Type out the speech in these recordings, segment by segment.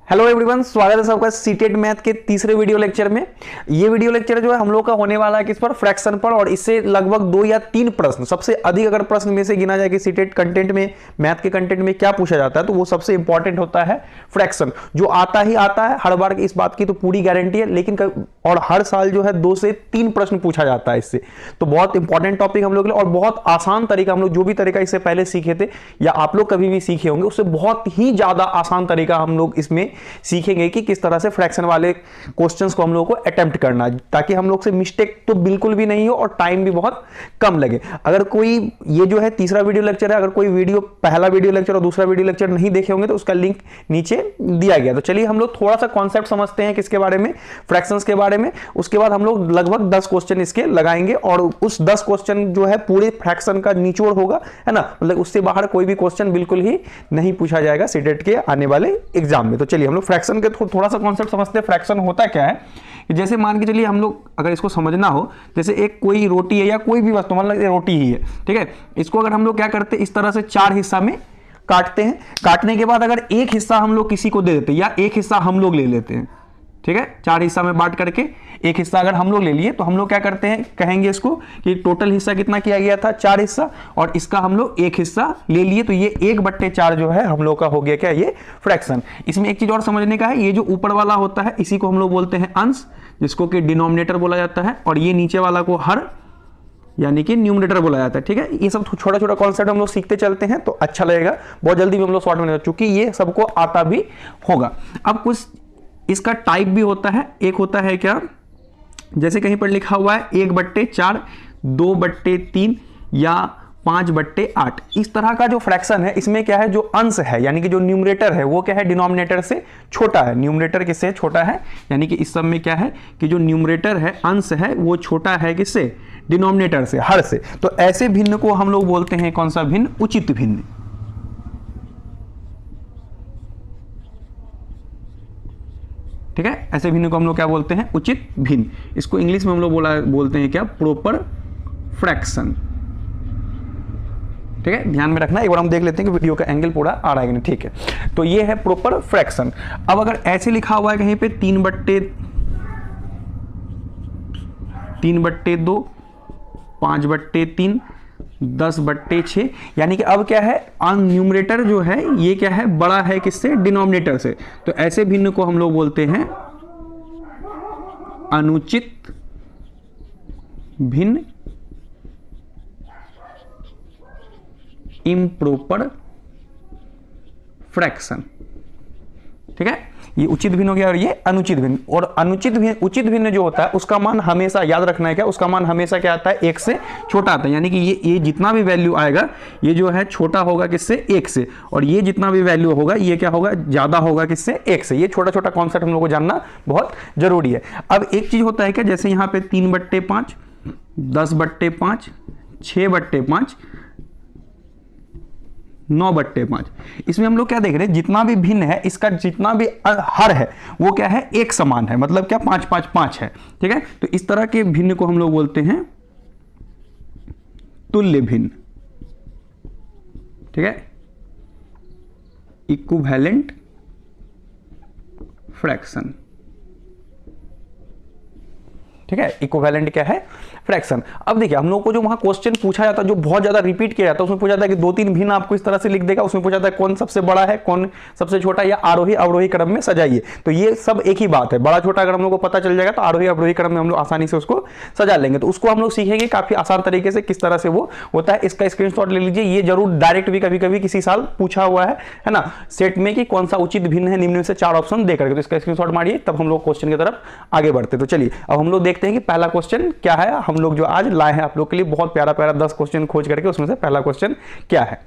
Hello everyone, स्वागत है सबका सीटेट मैथ के तीसरे वीडियो लेक्चर में। ये वीडियो लेक्चर जो है हम लोग का होने वाला है किस पर, फ्रैक्शन पर। और इससे लगभग 2 या 3 प्रश्न, सबसे अधिक अगर प्रश्न में से गिना जाए कि सीटेट कंटेंट में, मैथ के कंटेंट में क्या पूछा जाता है, तो वो सबसे इंपॉर्टेंट होता है फ्रैक्शन, जो आता ही आता है हर बार। इस बात की तो पूरी गारंटी है, लेकिन और हर साल जो है 2 से 3 प्रश्न पूछा जाता है इससे। तो बहुत इंपॉर्टेंट टॉपिक हम लोग के लिए, और बहुत आसान तरीका, हम लोग जो भी तरीका इससे पहले सीखे थे या आप लोग कभी भी सीखे होंगे, उससे बहुत ही ज्यादा आसान तरीका हम लोग इसमें सीखेंगे कि किस तरह से फ्रैक्शन वाले क्वेश्चंस को हम लोगों को अटेम्प्ट करना है, ताकि हम लोग से मिस्टेक तो बिल्कुल भी नहीं हो और टाइम भी बहुत कम लगे। अगर कोई, ये जो है तीसरा वीडियो लेक्चर है, अगर कोई वीडियो, पहला वीडियो लेक्चर और दूसरा वीडियो लेक्चर नहीं देखे होंगे तो उसका लिंक नीचे दिया गया। तो चलिए हम लोग थोड़ा सा कॉन्सेप्ट समझते हैं किसके बारे में, फ्रैक्शंस के बारे में। उसके बाद हम लोग लगभग 10 क्वेश्चन इसके लगाएंगे, और उस 10 क्वेश्चन जो है पूरे फ्रैक्शन का निचोड़ होगा, है ना। मतलब उससे बाहर कोई भी क्वेश्चन बिल्कुल ही नहीं पूछा जाएगा सीटेट के आने वाले एग्जाम में। तो चलिए हम लोग फ्रैक्शन के थोड़ा सा कॉन्सेप्ट समझते हैं। फ्रैक्शन होता क्या है, जैसे मान के चलिए हम लोग, अगर इसको समझना हो, जैसे एक कोई रोटी है या कोई भी वस्तु, मान लो रोटी ही है, ठीक है। इसको अगर हम लोग क्या करते हैं, इस तरह से 4 हिस्सा में काटते हैं। काटने के बाद अगर एक हिस्सा हम लोग किसी को दे देते हैं या एक हिस्सा हम लोग ले लेते हैं, ठीक है, 4 हिस्सा में बांट करके एक हिस्सा अगर हम लोग ले लिए, तो हम लोग क्या करते हैं, कहेंगे इसको कि टोटल हिस्सा कितना किया गया था, 4 हिस्सा, और इसका हम लोग एक हिस्सा ले लिए, तो ये 1/4 जो है हम लोग का हो गया क्या, ये फ्रैक्शन। इसमें एक चीज और समझने का है, ये जो ऊपर वाला होता है इसी को हम लोग बोलते हैं अंश, जिसको कि डिनोमिनेटर बोला जाता है, और ये नीचे वाला को हर यानी कि न्यूमरेटर बोला जाता है, ठीक है। ये सब छोटा छोटा कॉन्सेप्ट हम लोग सीखते चलते हैं तो अच्छा लगेगा, बहुत जल्दी भी हम लोग शॉर्ट में, चूंकि ये सबको आता भी होगा। अब कुछ इसका टाइप भी होता है, एक होता है क्या, जैसे कहीं पर लिखा हुआ है 1/4, 2/3 या 5/8। इस तरह का जो फ्रैक्शन है, इसमें क्या है, जो अंश है यानी कि जो न्यूमरेटर है वो क्या है, डिनोमिनेटर से छोटा है। न्यूमरेटर किससे छोटा है, यानी कि इस सब में क्या है कि जो न्यूमरेटर है, अंश है, वो छोटा है किससे, डिनोमिनेटर से, हर से। तो ऐसे भिन्न को हम लोग बोलते हैं कौन सा भिन्न, उचित भिन्न, ठीक है। ऐसे भिन्न को हम लोग क्या बोलते हैं, उचित भिन्न। इसको इंग्लिश में हम लोग बोलते हैं क्या, प्रॉपर फ्रैक्शन, ठीक है। ध्यान में रखना, एक बार हम देख लेते हैं कि वीडियो का एंगल पूरा आ रहा है कि नहीं, ठीक है। तो ये है प्रॉपर फ्रैक्शन। अब अगर ऐसे लिखा हुआ है कहीं पे 3/2, 5/3, 10/6, यानी कि अब क्या है, न्यूमरेटर जो है ये क्या है, बड़ा है किससे, डिनोमिनेटर से। तो ऐसे भिन्न को हम लोग बोलते हैं अनुचित भिन्न, इम्प्रॉपर फ्रैक्शन, ठीक है। ये उचित भिन्न हो गया और ये अनुचित भिन्न। और अनुचित भिन्न, उचित भिन्न जो होता है उसका मान हमेशा याद रखना है क्या, उसका मान हमेशा क्या आता है, 1 से छोटा आता है। यानी कि ये जितना भी वैल्यू आएगा ये जो है छोटा होगा किससे, 1 से, और ये जितना भी वैल्यू होगा ये क्या होगा, ज्यादा होगा किससे, 1 से। ये छोटा छोटा कॉन्सेप्ट हम लोग को जानना बहुत जरूरी है। अब एक चीज होता है क्या, जैसे यहाँ पे 3/5, 10/5, 6/5, 9/5, इसमें हम लोग क्या देख रहे हैं, जितना भी भिन्न है इसका जितना भी हर है वो क्या है, एक समान है, मतलब क्या 5, 5, 5 है, ठीक है। तो इस तरह के भिन्न को हम लोग बोलते हैं तुल्य भिन्न, ठीक है, इक्विवेलेंट फ्रैक्शन, ठीक है। इक्विवेलेंट क्या है, फ्रैक्शन। अब देखिए हम लोग को जो वहां क्वेश्चन पूछा जाता है, जो बहुत ज्यादा रिपीट किया जाता है, उसमें पूछा जाता है कि 2-3 भिन्न आपको इस तरह से लिख देगा। उसमें पूछा जाता है कौन सबसे बड़ा है, कौन सबसे छोटा, या आरोही अवरोही क्रम में सजाइए। तो ये सब एक ही बात है, बड़ा छोटा अगर हम लोग को पता चल जाएगा तो आरोही अवरोही क्रम में हम लोग आसानी से उसको सजा लेंगे। तो उसको हम लोग सीखेंगे काफी आसान तरीके से किस तरह से वो होता है। इसका स्क्रीनशॉट ले लीजिए, ये जरूर डायरेक्ट भी कभी कभी किसी साल पूछा हुआ है ना, सेट में, कि कौन सा उचित भिन्न है, निम्न में से 4 ऑप्शन दे करके। तो इसका स्क्रीनशॉट मारिए, तब हम लोग क्वेश्चन की तरफ आगे बढ़ते। तो चलिए अब हम लोग देखते हैं कि पहला क्वेश्चन क्या है हम लोग जो आज लाए हैं आप लोग के लिए। बहुत प्यारा प्यारा 10 क्वेश्चन खोज करके, उसमें से पहला क्वेश्चन क्या है।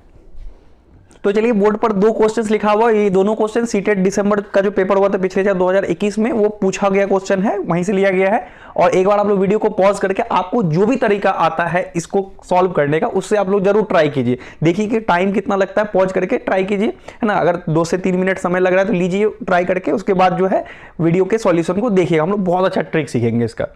तो चलिए, बोर्ड पर 2 क्वेश्चंस लिखा हुआ है। ये दोनों क्वेश्चन सीटेट दिसंबर का जो पेपर हुआ था पिछले साल 2021 में, वो पूछा गया क्वेश्चन है, वहीं से लिया गया है। और एक बार आप लोग वीडियो को पॉज करके आपको जो भी तरीका आता है इसको सॉल्व करने का, उससे आप लोग जरूर ट्राई कीजिए। देखिए कि टाइम कितना लगता है, पॉज करके ट्राई कीजिए, है ना। अगर 2 से 3 मिनट समय लग रहा है तो लीजिए ट्राई करके, उसके बाद जो है वीडियो के सॉल्यूशन को देखिएगा। हम लोग बहुत अच्छा ट्रिक सीखेंगे इसका,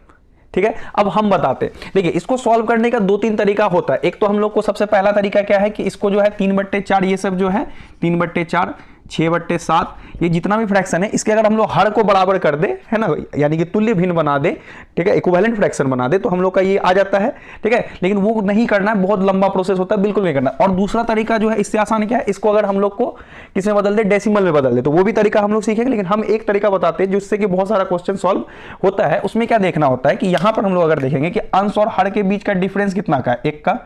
ठीक है। अब हम बताते हैं, देखिए इसको सॉल्व करने का 2-3 तरीका होता है। एक तो हम लोग को सबसे पहला तरीका क्या है कि इसको जो है 3/4, ये सब जो है 3/4 6/7, ये जितना भी फ्रैक्शन है इसके अगर हम लोग हर को बराबर कर दे, है ना, यानी कि तुल्य भिन्न बना दे, ठीक है, इक्विवेलेंट फ्रैक्शन बना दे, तो हम लोग का ये आ जाता है, ठीक है। लेकिन वो नहीं करना है, बहुत लंबा प्रोसेस होता है, बिल्कुल नहीं करना। और दूसरा तरीका जो है इससे आसान क्या है, इसको अगर हम लोग को किस में बदल दे, डेसिमल में बदल दे, तो वो भी तरीका हम लोग सीखेंगे। लेकिन हम एक तरीका बताते हैं जिससे कि बहुत सारा क्वेश्चन सॉल्व होता है। उसमें क्या देखना होता है कि यहां पर हम लोग अगर देखेंगे कि अंश और हर के बीच का डिफरेंस कितना का है, 1 का,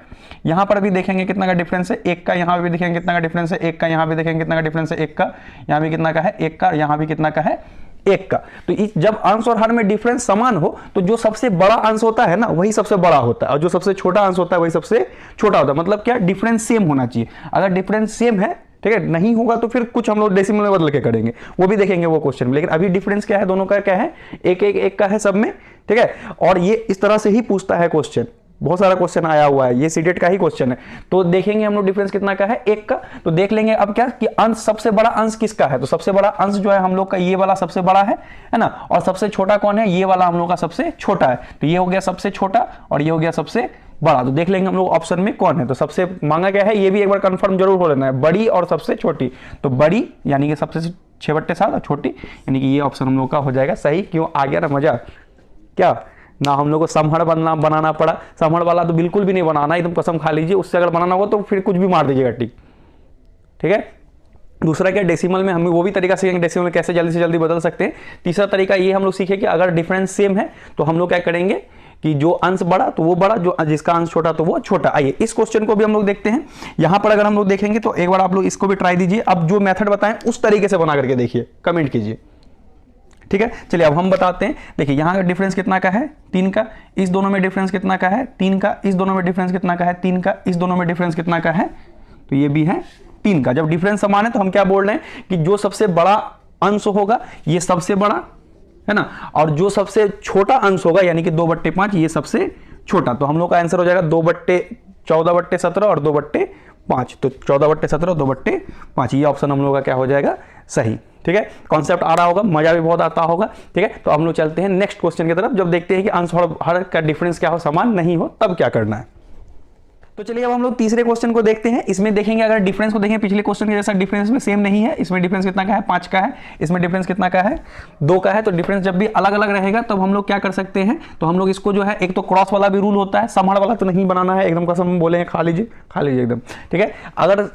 यहां पर भी देखेंगे कितना का डिफरेंस है, 1 का, यहां भी देखेंगे कितना का डिफरेंस है, 1 का, यहां भी देखेंगे कितना का डिफरेंस है, 1 का, यहां भी कितना का है, 1 का, यहां भी कितना का है, 1 का। तो जब अंश और हर में डिफरेंस समान हो तो जो सबसे बड़ा अंश होता है ना वही सबसे बड़ा होता है, और जो सबसे छोटा अंश होता है वही सबसे छोटा होता है। मतलब क्या, डिफरेंस सेम होना चाहिए। अगर डिफरेंस सेम है, ठीक है, नहीं होगा तो फिर कुछ हम लोग डेसिमल में बदल के करेंगे, वो भी देखेंगे वो क्वेश्चन में। लेकिन अभी डिफरेंस क्या है, दोनों का क्या है, 1 का है सब में, ठीक है। और ये इस तरह से ही पूछता है क्वेश्चन, बहुत सारा क्वेश्चन आया हुआ है, ये सीटेट का ही क्वेश्चन है। तो देखेंगे हम लोग डिफरेंस कितना का है, 1 का। तो देख लेंगे अब क्या कि अंश, सबसे बड़ा अंश किसका है, तो सबसे बड़ा अंश जो है हम लोग का ये वाला सबसे बड़ा है ना। और सबसे छोटा कौन है, ये वाला हम लोग का सबसे छोटा है। तो ये हो गया सबसे छोटा और ये हो गया सबसे बड़ा। तो देख लेंगे हम लोग ऑप्शन में कौन है। तो सबसे मांगा क्या है, ये भी एक बार कंफर्म जरूर हो लेना है, बड़ी और सबसे छोटी। तो बड़ी यानी कि सबसे 6/7 और छोटी यानी कि ये ऑप्शन हम लोग का हो जाएगा सही। क्यों, आ गया ना मजा, क्या ना हम लोग को समहड़ बनाना पड़ा। समहड़ वाला तो बिल्कुल भी नहीं बनाना, एकदम कसम खा लीजिए। उससे अगर बनाना हो तो फिर कुछ भी मार दीजिएगा टिक, ठीक है। दूसरा क्या, डेसिमल में हम वो भी तरीका सीखेंगे, डेसिमल में कैसे जल्दी से जल्दी बदल सकते हैं। तीसरा तरीका ये हम लोग सीखे कि अगर डिफरेंस सेम है तो हम लोग क्या करेंगे कि जो अंश बड़ा तो वो बड़ा, जो जिसका अंश छोटा तो वो छोटा। आइए इस क्वेश्चन को भी हम लोग देखते हैं। यहां पर अगर हम लोग देखेंगे तो एक बार आप लोग इसको भी ट्राई दीजिए। अब जो मेथड बताएं उस तरीके से बना करके देखिए, कमेंट कीजिए, ठीक है। चलिए अब हम बताते हैं। देखिए यहां का डिफरेंस कितना का है, 3 का। इस दोनों में डिफरेंस कितना का है, 3 का। इस दोनों में डिफरेंस कितना का है, 3 का। इस दोनों में डिफरेंस कितना का है, तो ये भी है 3 का। जब डिफरेंस समान है तो हम क्या बोल रहे हैं कि जो सबसे बड़ा अंश होगा ये सबसे बड़ा है ना, और जो सबसे छोटा अंश होगा यानी कि 2/5 ये सबसे छोटा। तो हम लोग का आंसर हो जाएगा 14/17 और 2/5। तो 14/17 और 2/5 ये ऑप्शन हम लोग का क्या हो जाएगा, सही, ठीक है। कॉन्सेप्ट आ रहा होगा, मजा भी बहुत आता होगा, ठीक है। तो हम लोग चलते हैं नेक्स्ट क्वेश्चन की तरफ। जब देखते हैं कि अंश और हर का डिफरेंस क्या हो, समान नहीं हो, तब क्या करना है। तो चलिए अब हम लोग तीसरे क्वेश्चन को देखते हैं। इसमें देखेंगे अगर डिफरेंस को देखें पिछले क्वेश्चन के जैसा डिफरेंस में सेम नहीं है। इसमें डिफरेंस कितना का है, 5 का है। इसमें डिफरेंस कितना का है, 2 का है। तो डिफरेंस जब भी अलग अलग रहेगा तब हम लोग क्या कर सकते हैं, तो हम लोग इसको जो है, एक तो क्रॉस वाला भी रूल होता है, समहड़ वाला तो नहीं बनाना है, एकदम कसम बोले खा लीजिए एकदम, ठीक है। अगर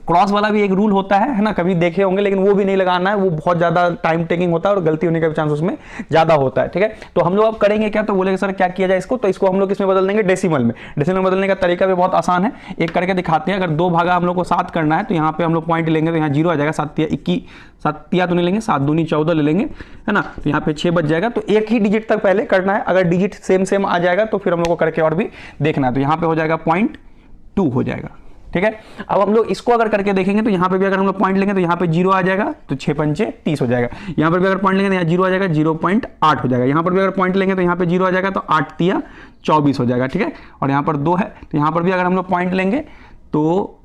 क्रॉस वाला भी एक रूल होता है ना, कभी देखे होंगे, लेकिन वो भी नहीं लगाना है, वो बहुत ज्यादा टाइम टेकिंग होता है और गलती होने का भी चांस उसमें ज्यादा होता है, ठीक है। तो हम लोग अब करेंगे क्या, तो बोलेंगे सर क्या किया जाए इसको, तो इसको हम लोग इसमें बदल देंगे डेसिमल में। डेसिमल में बदलने का तरीका भी बहुत आसान है, एक करके दिखाते हैं। अगर 2 भागा हम लोग को 7 करना है तो यहाँ पे हम लोग पॉइंट लेंगे, तो यहाँ 0 आ जाएगा। 7 या 21, 7 या तो नहीं लेंगे, 7 दूनी 14 ले लेंगे, है ना। तो यहाँ पे 6 बच जाएगा। तो एक ही डिजिट तक पहले करना है, अगर डिजिट सेम आ जाएगा तो फिर हम लोग को करके और भी देखना है। तो यहाँ पे हो जाएगा 0.2 हो जाएगा, ठीक है। अब हम लोग इसको अगर करके देखेंगे तो यहाँ पे भी अगर हम लोग पॉइंट लेंगे तो यहाँ पे 0 आ जाएगा, तो 6 पंचे 30 हो जाएगा। यहाँ पर भी अगर पॉइंट लेंगे तो यहाँ 0 आ जाएगा, 0.8 हो जाएगा। यहाँ पर भी अगर पॉइंट लेंगे तो यहाँ पे 0 आ जाएगा, तो 8 तिया 24 हो जाएगा, ठीक है। और यहाँ पर 2 है तो यहाँ पर भी अगर हम लोग पॉइंट लेंगे तो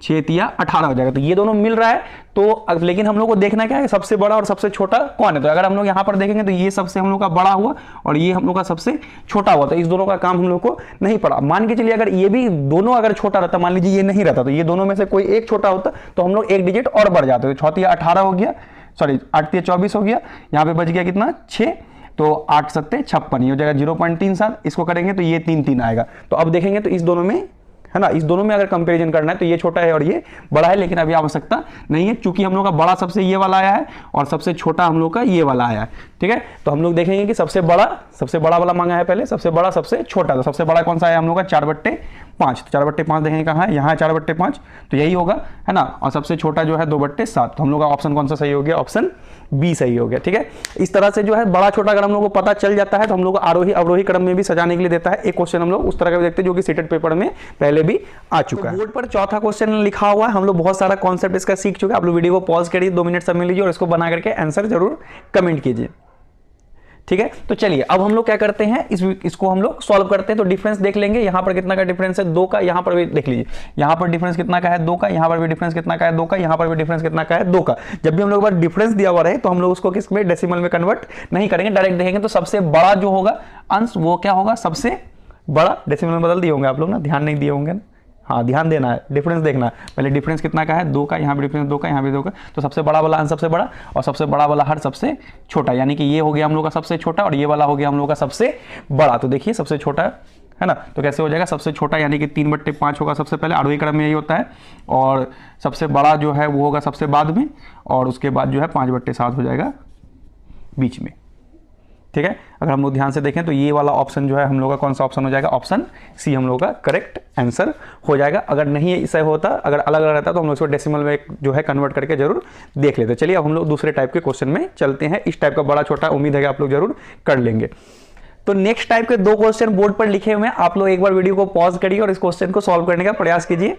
6 तिया 18 हो जाएगा। तो ये दोनों मिल रहा है। तो लेकिन हम लोग को देखना क्या है, सबसे बड़ा और सबसे छोटा कौन है। तो अगर हम लोग यहाँ पर देखेंगे तो ये सबसे हम लोग का बड़ा हुआ और ये हम लोग का सबसे छोटा हुआ। तो इस दोनों का काम हम लोग को नहीं पड़ा। मान के चलिए अगर ये भी दोनों अगर छोटा रहता, मान लीजिए ये नहीं रहता, तो ये दोनों में से कोई एक छोटा होता तो हम लोग एक डिजिट और बढ़ जाते। 6 तिया 18 हो गया, सॉरी 8 तिया 24 हो गया। यहाँ पे बच गया कितना, 6, तो 8 सत्ते 56, ये हो जाएगा 0.37। इसको करेंगे तो ये 3 आएगा। तो अब देखेंगे तो इस दोनों में, है ना, इस दोनों में अगर कंपैरिजन करना है तो ये छोटा है और ये बड़ा है, लेकिन अभी आवश्यकता नहीं है क्योंकि हम लोग का बड़ा सबसे ये वाला आया है और सबसे छोटा हम लोग का ये वाला आया है, ठीक है। तो हम लोग देखेंगे कि सबसे बड़ा वाला मांगा है पहले, सबसे बड़ा सबसे छोटा। तो सबसे बड़ा कौन सा है हम लोग का, 4/5। तो 4/5 देखेंगे कहाँ है, यहाँ है 4/5, तो यही होगा, है ना। और सबसे छोटा जो है 2/7। तो हम लोग का ऑप्शन कौन सा सही हो गया, ऑप्शन बी सही हो गया, ठीक है। इस तरह से जो है बड़ा छोटा अगर हम लोग को पता चल जाता है तो हम लोग को आरोही अवरोही क्रम में भी सजाने के लिए देता है। एक क्वेश्चन हम लोग उस तरह का भी देखते हैं जो कि सीटेट पेपर में पहले भी आ चुका है। बोर्ड पर चौथा क्वेश्चन लिखा हुआ है, हम लोग बहुत सारा कॉन्सेप्ट इसका सीख चुके हैं। आप लोग वीडियो को पॉज करिए, 2 मिनट समय लीजिए और इसको बना करके आंसर जरूर कमेंट कीजिए, ठीक है। तो चलिए अब हम लोग क्या करते हैं, इसको हम लोग सॉल्व करते हैं। तो डिफरेंस देख लेंगे, यहाँ पर कितना का डिफरेंस है, 2 का। यहाँ पर भी देख लीजिए, यहाँ पर डिफरेंस कितना का है, 2 का। यहाँ पर भी डिफरेंस कितना का है, 2 का। यहाँ पर भी डिफरेंस कितना का है, 2 का। जब भी हम लोग डिफरेंस दिया हुआ रहे तो हम लोग उसको किस में, डेसिमल में कन्वर्ट नहीं करेंगे, डायरेक्ट देखेंगे। तो सबसे बड़ा जो होगा अंश वो क्या होगा, सबसे बड़ा। डेसिमल में बदल दिए होंगे आप लोग ना, ध्यान नहीं दिए होंगे ना, हाँ ध्यान देना है, डिफरेंस देखना है। पहले डिफरेंस कितना का है, 2 का, यहाँ भी डिफरेंस 2 का, यहाँ भी 2 का। तो सबसे बड़ा वाला हर सबसे बड़ा और सबसे बड़ा वाला हर सबसे छोटा, यानी कि ये हो गया हम लोग का सबसे छोटा और ये वाला हो गया हम लोग का सबसे बड़ा। तो देखिए सबसे छोटा है ना, तो कैसे हो जाएगा, सबसे छोटा यानी कि 3/5 होगा सबसे पहले, आरोही क्रम में यही होता है, और सबसे बड़ा जो है वो होगा सबसे बाद में, और उसके बाद जो है 5/7 हो जाएगा बीच में। ठीक है, अगर हम लोग ध्यान से देखें तो ये वाला ऑप्शन जो है हम लोग का कौन सा ऑप्शन हो जाएगा, ऑप्शन सी हम लोग का करेक्ट आंसर हो जाएगा। अगर नहीं ऐसा होता, अगर अलग अलग रहता तो हम लोग इसको डेसिमल में जो है कन्वर्ट करके जरूर देख लेते। चलिए अब हम लोग दूसरे टाइप के क्वेश्चन में चलते हैं। इस टाइप का बड़ा छोटा उम्मीद है कि आप लोग जरूर कर लेंगे। तो नेक्स्ट टाइप के 2 क्वेश्चन बोर्ड पर लिखे हुए हैं, आप लोग एक बार वीडियो को पॉज करिए और इस क्वेश्चन को सॉल्व करने का प्रयास कीजिए।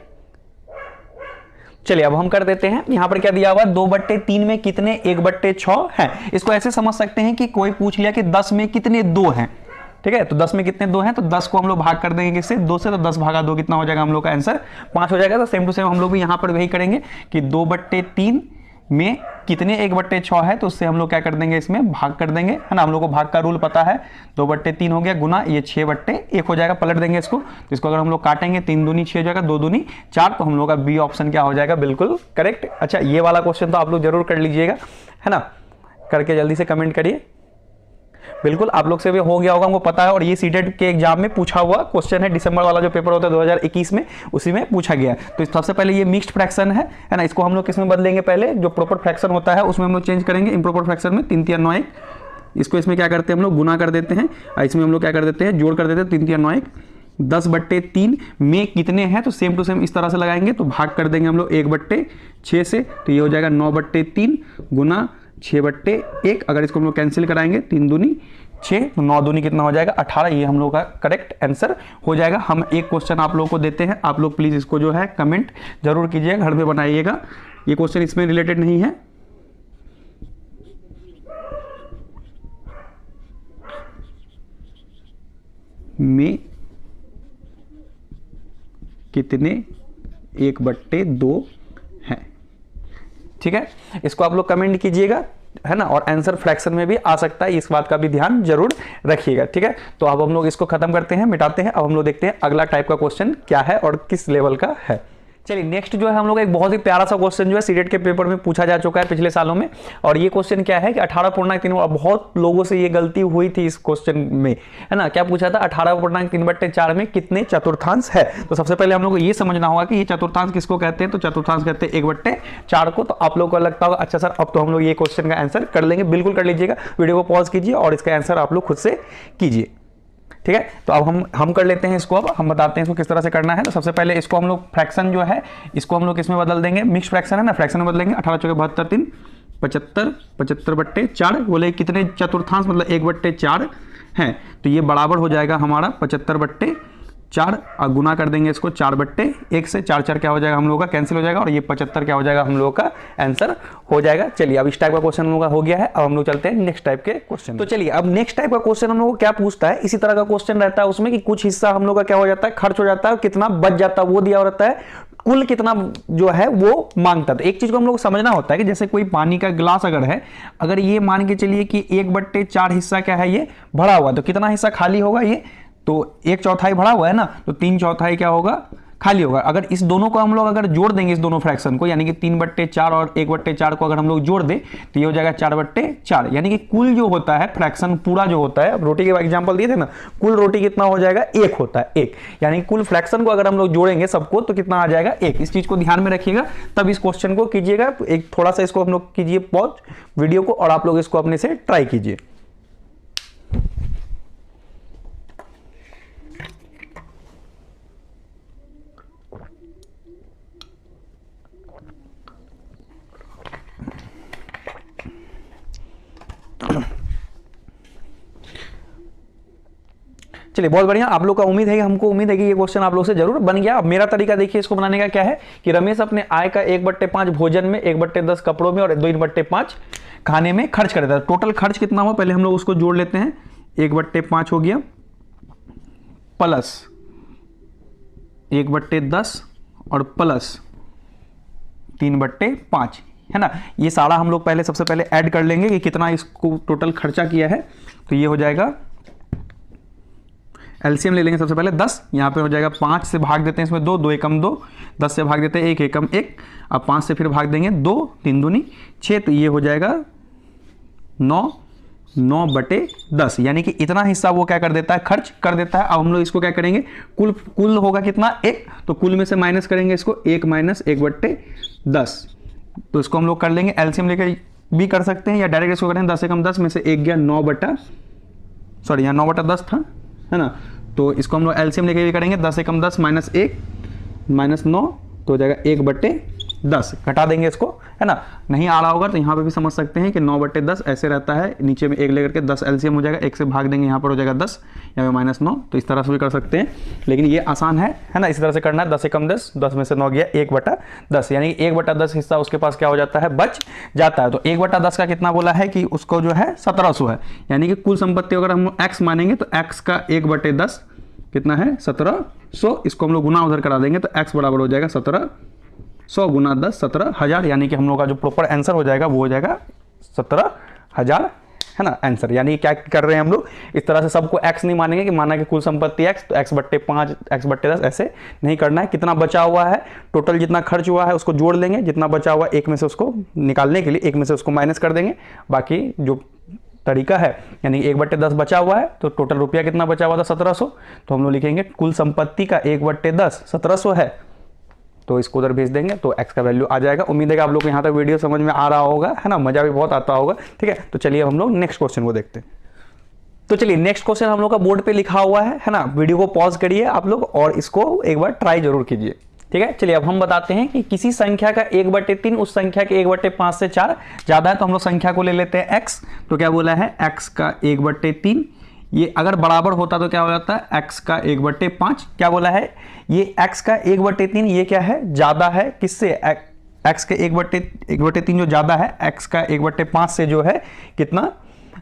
चलिए अब हम कर देते हैं। यहां पर क्या दिया हुआ, 2/3 में कितने 1/6 है। इसको ऐसे समझ सकते हैं कि कोई पूछ लिया कि 10 में कितने 2 हैं। ठीक है, तो 10 में कितने 2 हैं, तो 10 को हम लोग भाग कर देंगे किससे, 2 से, तो 10 भागा 2 कितना हो जाएगा हम लोग का आंसर 5 हो जाएगा। तो सेम टू सेम हम लोग भी यहां पर वही करेंगे कि 2/3 में कितने 1/6 है, तो उससे हम लोग क्या कर देंगे, इसमें भाग कर देंगे, है ना। हम लोग को भाग का रूल पता है, 2/3 हो गया गुना ये 6/1 हो जाएगा। पलट देंगे इसको, तो इसको अगर हम लोग काटेंगे 3 दूनी 6 हो जाएगा, 2 दूनी 4, तो हम लोग का बी ऑप्शन क्या हो जाएगा, बिल्कुल करेक्ट। अच्छा ये वाला क्वेश्चन तो आप लोग जरूर कर लीजिएगा, है ना, करके जल्दी से कमेंट करिए। बिल्कुल आप लोग से भी हो गया होगा, हमको पता है, और ये सीटेट के एग्जाम में पूछा हुआ क्वेश्चन है। दिसंबर वाला जो पेपर होता है 2021 में, उसी में पूछा गया। तो सबसे पहले ये मिक्स्ड फ्रैक्शन है ना, इसको हम लोग किस में बदलेंगे, पहले जो प्रॉपर फ्रैक्शन होता है उसमें हम लोग चेंज करेंगे, इम्प्रॉपर फ्रैक्शन में 3 3 9 1। इसको इसमें क्या करते हैं हम लोग, गुना कर देते हैं, और इसमें हम लोग क्या कर देते हैं, जोड़ कर देते हैं, 3 3 9 1। 10/3 में कितने हैं, तो सेम टू सेम इस तरह से लगाएंगे, तो भाग कर देंगे हम लोग 1/6 से, तो ये हो जाएगा 9/3 गुना 6/1। अगर इसको हम लोग कैंसिल कराएंगे, 3 दूनी 6, तो 9 दूनी कितना हो जाएगा 18। ये हम लोग का करेक्ट आंसर हो जाएगा। हम एक क्वेश्चन आप लोगों को देते हैं, आप लोग प्लीज इसको जो है कमेंट जरूर कीजिएगा, घर में बनाइएगा। ये क्वेश्चन इसमें रिलेटेड नहीं है। में कितने 1/2 हैं, ठीक है, इसको आप लोग कमेंट कीजिएगा, है ना। और आंसर फ्रैक्शन में भी आ सकता है, इस बात का भी ध्यान जरूर रखिएगा। ठीक है, तो अब हम लोग इसको खत्म करते हैं, मिटाते हैं। अब हम लोग देखते हैं अगला टाइप का क्वेश्चन क्या है और किस लेवल का है। चलिए नेक्स्ट जो है हम लोग एक बहुत ही प्यारा सा क्वेश्चन जो है सीटेट के पेपर में पूछा जा चुका है पिछले सालों में। और ये क्वेश्चन क्या है कि 18.3, बहुत लोगों से ये गलती हुई थी इस क्वेश्चन में, है ना। क्या पूछा था, 18.3/4 में कितने चतुर्थांश है। तो सबसे पहले हम लोग को ये समझना होगा कि ये चतुर्थांश किसको कहते हैं, तो चतुर्थांश कहते हैं 1/4 को। तो आप लोगों को लगता होगा अच्छा सर अब तो हम लोग ये क्वेश्चन का आंसर कर लेंगे। बिल्कुल कर लीजिएगा, वीडियो को पॉज कीजिए और इसका आंसर आप लोग खुद से कीजिए। ठीक है, तो अब हम कर लेते हैं इसको। अब हम बताते हैं इसको किस तरह से करना है। तो सबसे पहले इसको हम लोग फ्रैक्शन जो है इसको हम लोग किसमें बदल देंगे, मिक्स फ्रैक्शन है ना, फ्रैक्शन में बदलेंगे। 18 चौके 72 3 75, 75/4 बोले कितने चतुर्थांश, मतलब 1/4 हैं। तो ये बराबर हो जाएगा हमारा 75/4, और गुना कर देंगे इसको 4/1 से। 4 4 क्या हो जाएगा हम लोग का, कैंसिल हो जाएगा, और ये 75 क्या हो जाएगा हम लोग का आंसर हो जाएगा। चलिए अब इस टाइप का क्वेश्चन हम लोग का हो गया है। अब हम लोग चलते हैं नेक्स्ट टाइप के क्वेश्चन। तो चलिए अब नेक्स्ट टाइप का क्वेश्चन हम लोग को क्या पूछता है, इसी तरह का क्वेश्चन रहता है उसमें कि कुछ हिस्सा हम लोग का क्या हो जाता है, खर्च हो जाता है, और कितना बच जाता है वो दिया रहता है, कुल कितना जो है वो मांगता है। तो एक चीज को हम लोग को समझना होता है कि जैसे कोई पानी का गिलास अगर है, अगर ये मान के चलिए कि 1/4 हिस्सा क्या है ये भरा हुआ, तो कितना हिस्सा खाली होगा, ये तो 1/4 भरा हुआ है ना, तो 3/4 क्या होगा, खाली होगा। अगर इस दोनों को हम लोग अगर जोड़ देंगे, इस दोनों फ्रैक्शन को, यानी कि 3/4 और 1/4 को अगर हम लोग जोड़ दें तो ये हो जाएगा 4/4, यानी कि कुल जो होता है फ्रैक्शन पूरा जो होता है, अब रोटी के एग्जांपल दिए थे ना, कुल रोटी कितना हो जाएगा, 1 होता है, 1, यानी कुल फ्रैक्शन को अगर हम लोग जोड़ेंगे सबको तो कितना आ जाएगा, 1। इस चीज को ध्यान में रखिएगा, तब इस क्वेश्चन को कीजिएगा। एक थोड़ा सा इसको हम लोग कीजिए पॉज वीडियो को, और आप लोग इसको अपने से ट्राई कीजिए। चलिए बहुत बढ़िया, आप लोग का उम्मीद है कि हमको उम्मीद है कि ये क्वेश्चन आप लोग से जरूर बन गया। अब मेरा तरीका देखिए इसको बनाने का क्या है कि रमेश अपने आय का 1/5 भोजन में, 1/10 कपड़ों में और 2/5 खाने में खर्च कर देता है। टोटल खर्च कितना हुआ पहले हम लोग उसको जोड़ लेते हैं। 1/5 हो गया प्लस 1/10 और प्लस 3/5, है ना। ये सारा हम लोग पहले सबसे पहले ऐड कर लेंगे कि कितना इसको टोटल खर्चा किया है। तो ये हो जाएगा एलसीएम ले लेंगे सबसे पहले 10, यहाँ पे हो जाएगा 5 से भाग देते हैं इसमें 2, 2 एकम 2, 10 से भाग देते हैं 1 एकम 1, अब 5 से फिर भाग देंगे 2, 3 दूनी 6, तो ये हो जाएगा 9/10, यानी कि इतना हिस्सा वो क्या कर देता है, खर्च कर देता है। अब हम लोग इसको क्या करेंगे, कुल होगा कितना 1, तो कुल में से माइनस करेंगे इसको 1 - 1/10, तो इसको हम लोग कर लेंगे, एलसीएम लेकर भी कर सकते हैं या डायरेक्ट इसको करें 10 एकम 10 में से 1 गया 9/10 था, है ना, तो इसको हम लोग एलसीएम लेके भी करेंगे 10 एकम 10 -1 -9, तो हो जाएगा 1/10, घटा देंगे इसको, है ना। नहीं आ रहा होगा तो यहाँ पे भी समझ सकते हैं कि 9/10 ऐसे रहता है, नीचे में 1 लेकर के 10 एलसीएम हो जाएगा, 1 से भाग देंगे यहाँ पर हो जाएगा 10, यहाँ पे -9, तो इस तरह से भी कर सकते हैं, लेकिन ये आसान है ना, इस तरह से करना है। 10 एकम 10, 10 में से 9 गया 1/10, यानी 1/10 हिस्सा उसके पास क्या हो जाता है, बच जाता है। तो 1/10 का कितना बोला है कि उसको जो है 1700 है, यानी कि कुल संपत्ति अगर हम x मानेंगे तो x का 1/10 कितना है 1700, इसको हम लोग गुना उधर करा देंगे तो x बराबर हो जाएगा 1700 गुना 10 17,000, यानी कि हम लोग का जो प्रॉपर आंसर हो जाएगा वो हो जाएगा 17,000, है ना आंसर। यानी क्या कर रहे हैं हम लोग, इस तरह से सबको x नहीं मानेंगे कि माना कि कुल संपत्ति x, तो x/5 x/10 ऐसे नहीं करना है। कितना बचा हुआ है, टोटल जितना खर्च हुआ है उसको जोड़ लेंगे, जितना बचा हुआ एक में से उसको निकालने के लिए एक में से उसको माइनस कर देंगे, बाकी जो तरीका है यानी 1/10 बचा हुआ है, तो टोटल रुपया कितना बचा हुआ था 1700, तो हम लोग लिखेंगे कुल संपत्ति का 1/10 1700 है, तो इसको उधर भेज देंगे तो x का वैल्यू आ जाएगा। उम्मीद है कि आप लोग को यहाँ तक वीडियो समझ में आ रहा होगा, है ना, मजा भी बहुत आता होगा, ठीक है। तो चलिए अब हम लोग नेक्स्ट क्वेश्चन को देखते हैं। तो चलिए नेक्स्ट क्वेश्चन हम लोग का बोर्ड पे लिखा हुआ है ना, वीडियो को पॉज करिए आप लोग और इसको एक बार ट्राई जरूर कीजिए, ठीक है। चलिए अब हम बताते हैं कि किसी संख्या का 1/3 उस संख्या के 1/5 से 4 ज्यादा है, तो हम लोग संख्या को ले लेते हैं x, तो क्या बोला है x का 1/3, ये अगर बराबर होता तो क्या हो जाता है x का 1/5, क्या बोला है ये x का 1/3 ये क्या है, ज्यादा है किससे, x के 1/3 जो ज्यादा है x का 1/5 से जो है कितना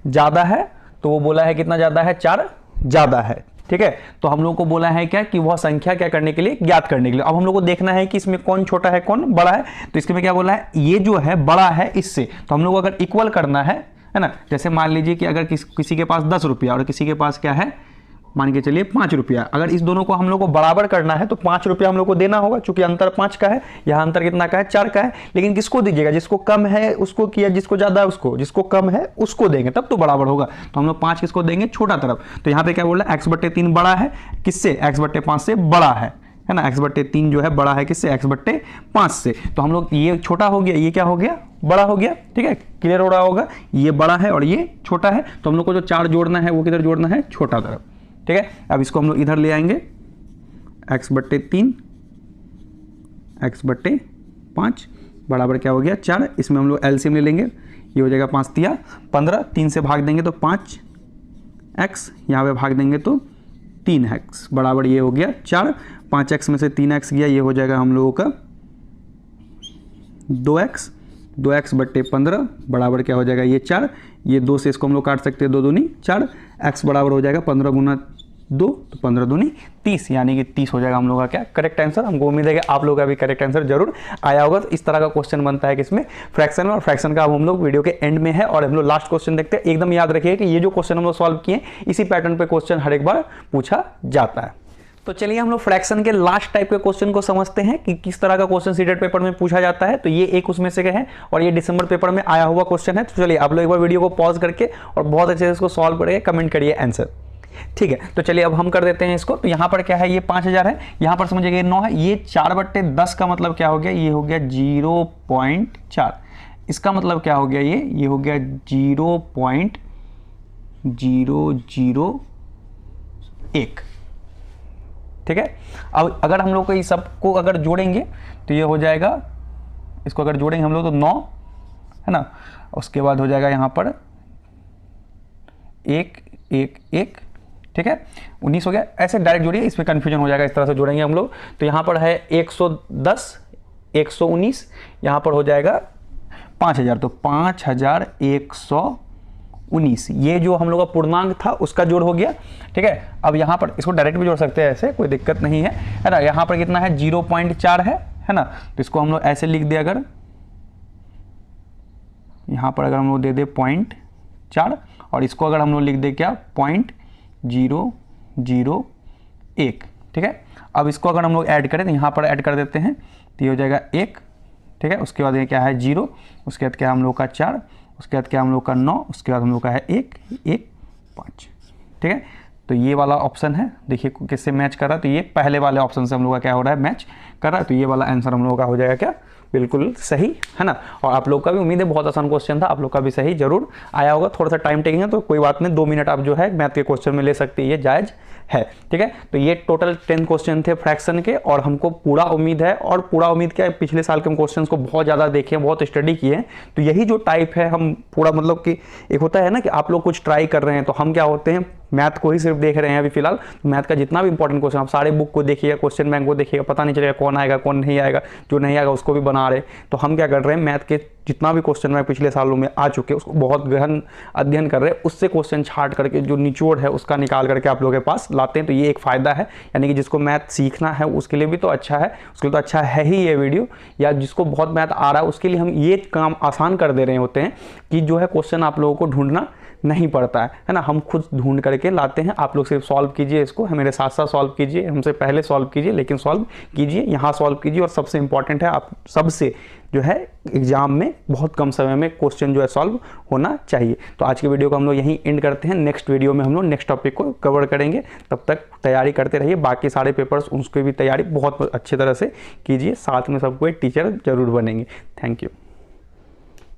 ज्यादा है, तो वो बोला है कितना ज्यादा है 4 ज्यादा है, ठीक है। तो हम लोग को बोला है क्या कि वह संख्या क्या करने के लिए, ज्ञात करने के लिए। अब हम लोग को देखना है कि इसमें कौन छोटा है कौन बड़ा है, तो इसमें क्या बोला है ये जो है बड़ा है इससे, तो हम लोग को अगर इक्वल करना है ना, जैसे मान लीजिए कि अगर किसी के पास 10 रुपया और किसी के पास क्या है मान के चलिए 5 रुपया, अगर इस दोनों को हम लोग को बराबर करना है तो 5 रुपया हम लोग को देना होगा, चूंकि अंतर 5 का है, यहाँ अंतर कितना का है 4 का है, लेकिन किसको दीजिएगा, जिसको कम है उसको किया, जिसको ज्यादा है उसको, जिसको कम है उसको देंगे तब तो बराबर होगा, तो हम लोग 5 किसको देंगे, छोटा तरफ। तो यहाँ पे क्या बोल रहा है x/3 बड़ा है किससे, x/5 से बड़ा है ना, x/3 जो है बड़ा है किससे, x/5 से, तो हम लोग ये छोटा हो गया ये क्या हो गया बड़ा हो गया, ठीक है, क्लियर हो रहा होगा, ये बड़ा है और ये छोटा है, तो हम लोग को जो 4 जोड़ना है वो किधर जोड़ना है, छोटा तरफ, ठीक है। अब इसको हम लोग इधर ले आएंगे x/3 x/5 बराबर क्या हो गया 4, इसमें हम लोग एलसीएम ले लेंगे, ये हो जाएगा 5 तिया 15, 3 से भाग देंगे तो 5x, यहाँ पे भाग देंगे तो 3x बराबर ये हो गया 4, 5x में से 3x गया, ये हो जाएगा हम लोगों का 2x, 2x/15 बराबर क्या हो जाएगा ये 4, ये 2 से इसको हम लोग काट सकते हैं, 2 दूनी 4, x बराबर हो जाएगा 15 गुना 2, तो 15 दूनी 30, यानी कि 30 हो जाएगा हम लोग का क्या करेक्ट आंसर। हमको उम्मीद है कि आप लोगों का भी करेक्ट आंसर जरूर आया होगा। तो इस तरह का क्वेश्चन बनता है कि इसमें फ्रैक्शन में, और फ्रैक्शन का अब हम लोग वीडियो के एंड में है और हम लोग लास्ट क्वेश्चन देखते हैं। एकदम याद रखिए कि ये जो क्वेश्चन हम लोग सॉल्व किए इसी पैटर्न पे क्वेश्चन हर एक बार पूछा जाता है। तो चलिए हम लोग फ्रैक्शन के लास्ट टाइप के क्वेश्चन को समझते हैं कि किस तरह का क्वेश्चन सीटेट पेपर में पूछा जाता है। तो ये एक उसमें से है और ये दिसंबर पेपर में आया हुआ क्वेश्चन है। तो चलिए आप लोग एक बार वीडियो को पॉज करके और बहुत अच्छे से इसको सॉल्व करके कमेंट करिए आंसर, ठीक है। तो चलिए अब हम कर देते हैं इसको। तो यहाँ पर क्या है, ये 5000 है, यहाँ पर समझिएगा 9 है, ये 4/10 का मतलब क्या हो गया, ये हो गया 0.4, इसका मतलब क्या हो गया, ये हो गया 0.001, ठीक है। अब अगर हम लोग को ये सबको अगर जोड़ेंगे तो ये हो जाएगा, इसको अगर जोड़ेंगे हम लोग तो 9 है ना, उसके बाद हो जाएगा यहाँ पर 1 1 1, ठीक है, 19 हो गया। ऐसे डायरेक्ट जोड़िए, इसमें कंफ्यूजन हो जाएगा, इस तरह से जोड़ेंगे हम लोग। तो यहाँ पर है 110 119, यहाँ पर हो जाएगा 5000, तो 5119, ये जो हम लोग का पूर्णांक था उसका जोड़ हो गया, ठीक है। अब यहाँ पर इसको डायरेक्ट भी जोड़ सकते हैं, ऐसे कोई दिक्कत नहीं है ना। यहाँ पर कितना है 0.4 है ना, तो इसको हम लोग ऐसे लिख दे, अगर यहाँ पर अगर हम लोग दे दे 0.4 और इसको अगर हम लोग लिख दे क्या 0.01, 0 1, ठीक है। अब इसको अगर हम लोग ऐड करें तो यहाँ पर ऐड कर देते हैं तो ये हो जाएगा 1, ठीक है। उसके बाद ये क्या है 0, उसके बाद क्या हम लोग का 4, उसके बाद क्या हम लोग का 9, उसके बाद हम लोग का है 1 1 5, ठीक है। तो ये वाला ऑप्शन है, देखिए किससे मैच कर रहा है, तो ये पहले वाले ऑप्शन से हम लोग का क्या हो रहा है, मैच कर रहा है। तो ये वाला आंसर हम लोग का हो जाएगा क्या, बिल्कुल सही है ना। और आप लोग का भी उम्मीद है बहुत आसान क्वेश्चन था, आप लोग का भी सही जरूर आया होगा। थोड़ा सा टाइम टेकिंग है तो कोई बात नहीं, 2 मिनट आप जो है मैथ के क्वेश्चन में ले सकते हैं, ये जायज़ है, ठीक है। तो ये टोटल 10 क्वेश्चन थे फ्रैक्शन के, और हमको पूरा उम्मीद है, और पूरा उम्मीद क्या है, पिछले साल के हम क्वेश्चन को बहुत ज़्यादा देखे हैं, बहुत स्टडी किए हैं। तो यही जो टाइप है हम पूरा, मतलब कि एक होता है ना कि आप लोग कुछ ट्राई कर रहे हैं, तो हम क्या होते हैं मैथ को ही सिर्फ देख रहे हैं अभी फिलहाल। तो मैथ का जितना भी इंपॉर्टेंट क्वेश्चन, आप सारे बुक को देखिएगा, क्वेश्चन बैंक को देखिएगा, पता नहीं चलेगा कौन आएगा कौन नहीं आएगा, जो नहीं आएगा उसको भी बना रहे। तो हम क्या कर रहे हैं, मैथ के जितना भी क्वेश्चन बैंक पिछले सालों में आ चुके हैं उसको बहुत गहन अध्ययन कर रहे हैं, उससे क्वेश्चन छाट करके जो निचोड़ है उसका निकाल करके आप लोगों के पास लाते हैं। तो ये एक फ़ायदा है, यानी कि जिसको मैथ सीखना है उसके लिए भी तो अच्छा है, उसके लिए तो अच्छा है ही ये वीडियो, या जिसको बहुत मैथ आ रहा है उसके लिए हम ये काम आसान कर दे रहे होते हैं कि जो है क्वेश्चन आप लोगों को ढूंढना नहीं पड़ता है ना, हम खुद ढूंढ करके लाते हैं। आप लोग सिर्फ सॉल्व कीजिए इसको, मेरे साथ साथ सॉल्व कीजिए, हमसे पहले सॉल्व कीजिए, लेकिन सॉल्व कीजिए, यहाँ सॉल्व कीजिए। और सबसे इंपॉर्टेंट है, आप सबसे जो है एग्जाम में बहुत कम समय में क्वेश्चन जो है सॉल्व होना चाहिए। तो आज के वीडियो को हम लोग यहीं एंड करते हैं, नेक्स्ट वीडियो में हम लोग नेक्स्ट टॉपिक को कवर करेंगे। तब तक तैयारी करते रहिए, बाकी सारे पेपर्स उसकी भी तैयारी बहुत अच्छी तरह से कीजिए, साथ में सबको एक टीचर जरूर बनेंगे। Thank you.